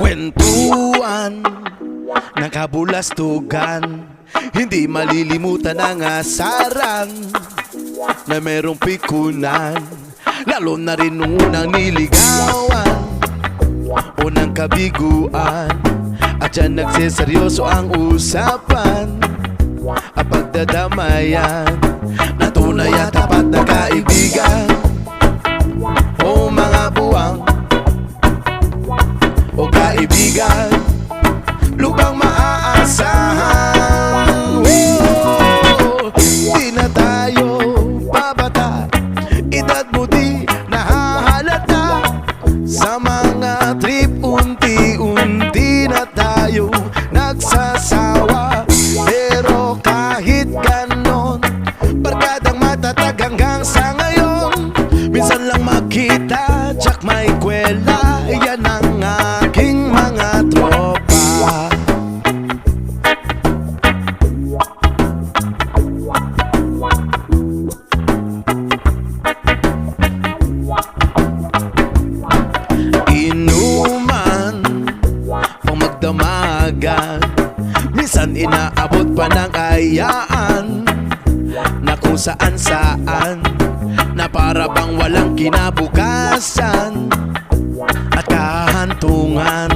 Kwentuhan ng kabulastugan, hindi malilimutan ang asaran na merong pikunan, lalo na rin nung unang niligawan, unang kabiguan. At dyan nagseseryoso ang usapan at pagdadamayan na tunay at tapat na kaibigan. O mga buwang o kaibigan, lubang maaasahan. Di na tayo babata, edad mo di nahahalata. Sa mga trip unti-unti na tayo nagsasawa. Pero kahit ganon, barkadang matatag hanggang sa ngayon. Minsan lang makita, tsak may kwela, yan ang aking mga tropa. Inuman pang magdamagan, minsan inaabot pa ng ayaan na kung saan-saan, na para bang walang kinabukasan at kahantungan.